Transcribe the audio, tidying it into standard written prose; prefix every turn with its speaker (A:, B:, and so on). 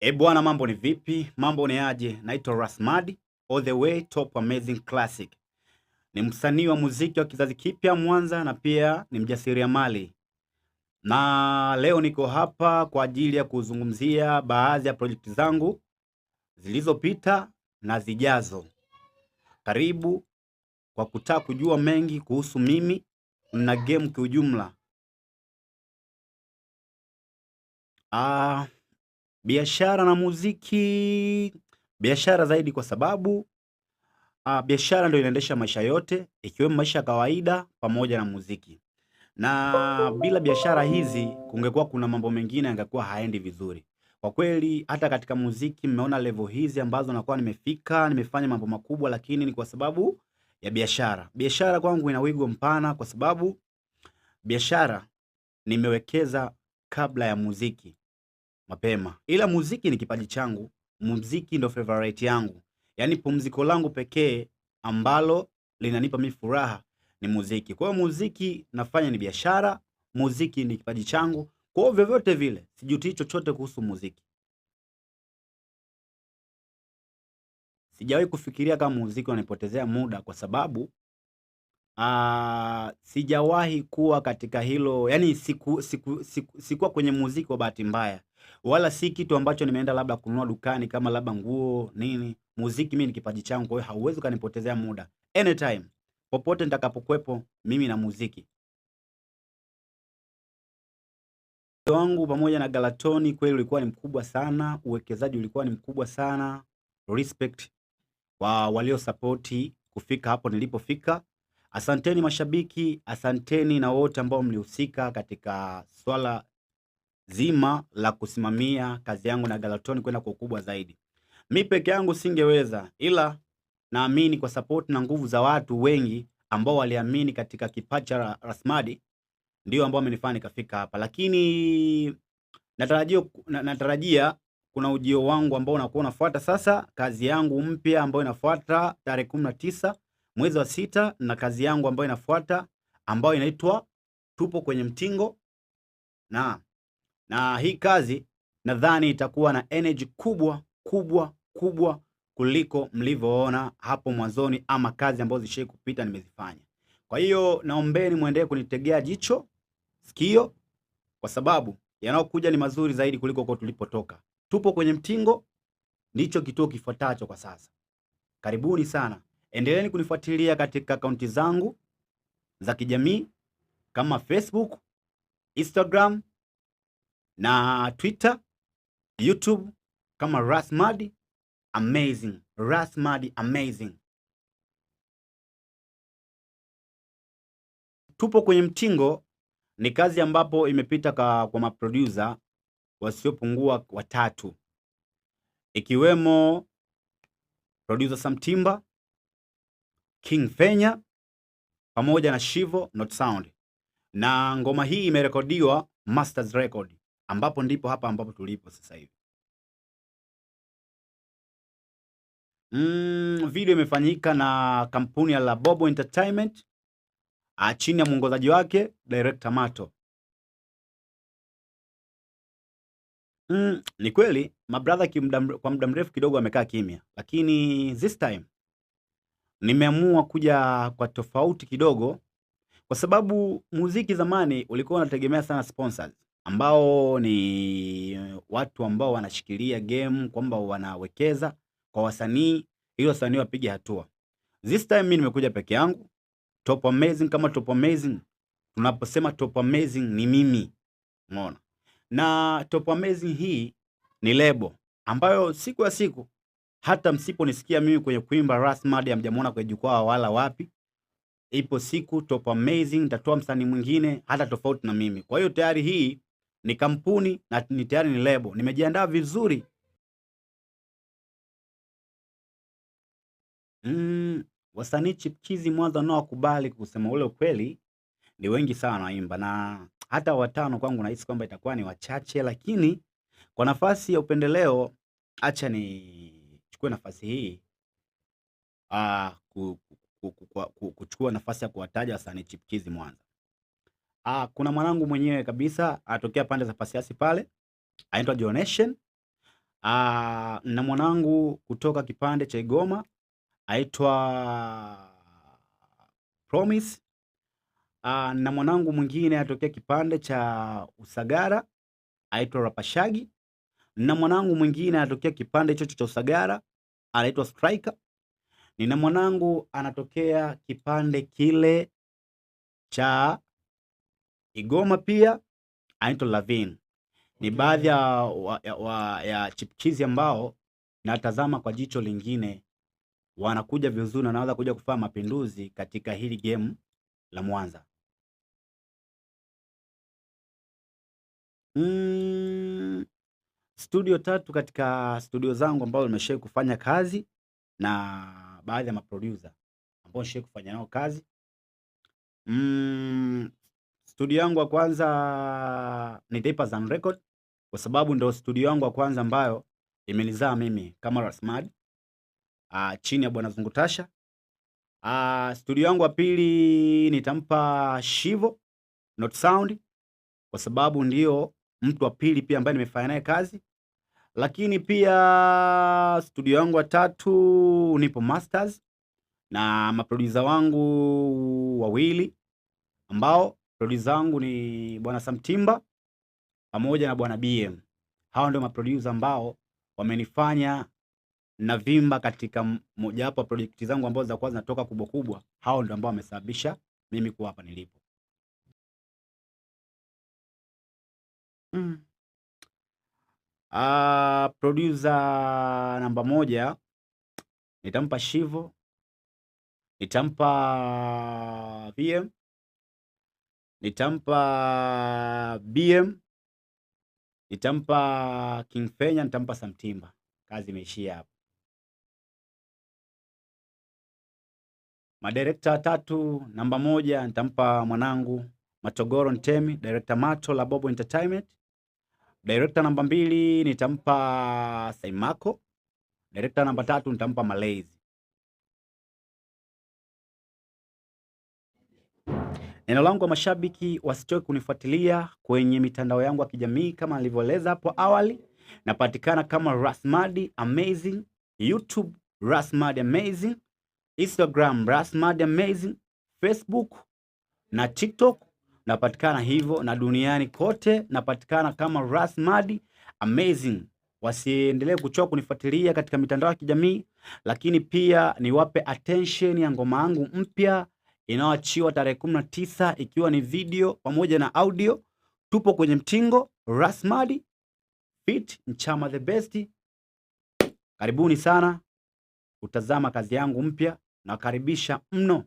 A: Bwana, mambo ni vipi? Mambo ni aje? Naitwa Rasmadi, all the way top amazing classic. Ni msanii wa muziki wa kizazi kipya Mwanza na pia ni mjasiriamali. Na leo niko hapa kwa ajili ya kuzungumzia baadhi ya projekti zangu zilizopita na zijazo. Karibu kwa kutaka kujua mengi kuhusu mimi na game kwa ujumla. Biashara na muziki, biashara zaidi kwa sababu biashara ndio inaendesha maisha yote, ikiwemo maisha ya kawaida pamoja na muziki. Na bila biashara hizi kungekuwa kuna mambo mengine yangekuwa haendi vizuri. Kwa kweli hata katika muziki mmeona level hizi ambazo nakuwa nimefika, nimefanya mambo makubwa, lakini ni kwa sababu ya biashara. Biashara kwangu ina wigo mpana kwa sababu biashara nimewekeza kabla ya muziki mapema. Ila muziki ni kipaji changu, muziki ndo favorite yangu. Yaani pumziko langu pekee ambalo linanipa mimi furaha ni muziki. Kwa hiyo muziki nafanya ni biashara, muziki ni kipaji changu. Kwa hiyo vyovyote vile, sijutii chochote kuhusu muziki. Sijawahi kufikiria kama muziki unanipotezea muda kwa sababu sijawahi kuwa katika hilo, yani sikuwa kwenye muziki kwa bahati mbaya. Wala si kitu ambacho nimeenda labda kununua dukani kama labda nguo nini. Muziki mimi ni kipaji changu, kwa hiyo hauwezi kanipotezea muda. Anytime, popote nitakapokuwepo mimi na muziki. Wangu pamoja na Galatoni kweli ulikuwa ni mkubwa sana, uwekezaji ulikuwa ni mkubwa sana. Respect kwa walio support kufika hapo nilipofika. Asanteni mashabiki, asanteni na wote ambao mlihusika katika swala zima la kusimamia kazi yangu na Galatoni kwenda kwa ukubwa zaidi. Mimi peke yangu singeweza, ila naamini kwa support na nguvu za watu wengi ambao waliamini katika kipaji cha Rasmadi ndio ambao wamenifanya nikafika hapa. Lakini natarajia kuna ujio wangu ambao unakuwa unafuata sasa, kazi yangu mpya ambayo inafuata tarehe 19 mwezi wa 6, na kazi yangu ambayo inafuata ambayo inaitwa Tupo Kwenye Mtingo. Na hii kazi nadhani itakuwa na energy kubwa kubwa kubwa kuliko mlivyoona hapo mwanzoni ama kazi ambazo zishawahi kupita nimezifanya. Kwa hiyo naombeni muendelee kunitegea jicho, sikio, kwa sababu yanayokuja ni mazuri zaidi kuliko kwa tulipotoka. Tupo Kwenye Mtingo ndicho kituo kifuatacho kwa sasa. Karibuni sana. Endeleeni kunifuatilia katika akaunti zangu za kijamii kama Facebook, Instagram na Twitter, YouTube kama Rasmadi Amazing. Rasmadi Amazing. Tupo Kwenye Mtingo ni kazi ambapo imepita kwa maproducer wasiopungua watatu, ikiwemo producer Samtimba, King Fenya pamoja na Shivo Not Sound. Na ngoma hii imerekodiwa Masters Record, ambapo ndipo hapa ambapo tulipo sasa hivi. Video imefanyika na kampuni ya Labobo Entertainment chini ya mwongozaji wake Director Mato. Ni kweli mabrother kwa muda mrefu kidogo wamekaa kimya, lakini this time nimeamua kuja kwa tofauti kidogo, kwa sababu muziki zamani ulikuwa unategemea sana sponsors ambao ni watu ambao wanashikilia game, kwamba wanawekeza kwa wasanii ili wasanii wapige hatua. This time mimi nimekuja peke yangu. Top Amazing kama Top Amazing, tunaposema Top Amazing ni mimi, umeona? Na Top Amazing hii ni lebo ambayo siku ya siku hata msiponisikia mimi kwenye kuimba Rasmadi hamjamuona kwenye jukwaa wala wapi, ipo siku Top Amazing nitatoa msanii mwingine hata tofauti na mimi. Kwa hiyo tayari hii ni kampuni na ni tayari ni lebo. Nimejiandaa vizuri. Wasanii chipkizi Mwanza nao wakubali, kusema ule ukweli ni wengi sana waimba, na hata watano kwangu nahisi kwamba itakuwa ni wachache, lakini kwa nafasi ya upendeleo acha nichukue nafasi hii kuchukua nafasi ya kuwataja wasanii chipkizi Mwanza. Kuna mwanangu mwenyewe kabisa anatokea pande za Pasiasi pale, anaitwa Jonation. Na mwanangu kutoka kipande cha Igoma aitwa Promise. Na mwanangu mwingine atokea kipande cha Usagara aitwa Rapashagi. Na mwanangu mwingine anatokea kipande chocho cha Usagara anaitwa Striker. Nina mwanangu anatokea kipande kile cha Igoma pia anaitwa Lavin. Ni baadhi ya chipkizi ambao natazama kwa jicho lingine, wanakuja vizuri na wanaweza kuja kufanya mapinduzi katika hili game la Mwanza. Studio 3 katika studio zangu ambao nimeshawahi kufanya kazi na baadhi ya maproducer ambao nimeshawahi kufanya nao kazi. Studio yangu ya kwanza nitaipa Zan Record kwa sababu ndio studio yangu ya kwanza ambayo imenizaa mimi kama Rasmadi chini ya Bwana Zungutasha. Studio yangu ya pili nitampa Shivo Not Sound kwa sababu ndio mtu wa pili pia ambaye nimefanya naye kazi. Lakini pia studio yangu ya tatu nipo Masters na maproducer wangu wawili ambao producer wangu ni Bwana Samtimba pamoja na Bwana BM. Hao ndio maproducer ambao wamenifanya na vimba katika mojawapo ya project zangu ambazo za kwanza zinatoka kubwa kubwa. Hao ndio ambao wamesababisha mimi kuwa hapa nilipo. Producer namba 1 nitampa Shivo, nitampa VM, nitampa BM, nitampa King Fenya, nitampa Samtimba. Kazi imeishia hapo. Madirekta 3, namba 1 nitampa mwanangu Matogoro Ntemi, director Mato la Bobo Entertainment. Director namba 2 nitampa Saimako. Director namba 3 nitampa Malezi. Neno langu kwa mashabiki wasichoke kunifuatilia kwenye mitandao yangu ya kijamii kama nilivyoeleza hapo awali. Napatikana kama Rasmadi Amazing, YouTube Rasmadi Amazing, Instagram Rasmadi Amazing, Facebook na TikTok napatikana hivyo, na duniani kote napatikana kama Rasmadi Amazing. Wasiendelee kuchoka kunifuatilia katika mitandao ya kijamii, lakini pia niwape attention ya ngoma yangu mpya inayoachiwa tarehe 19 ikiwa ni video pamoja na audio. Tupo kwenye mtingo Rasmadi Fit Nchama the best. Karibuni sana utazama kazi yangu mpya na karibisha mno.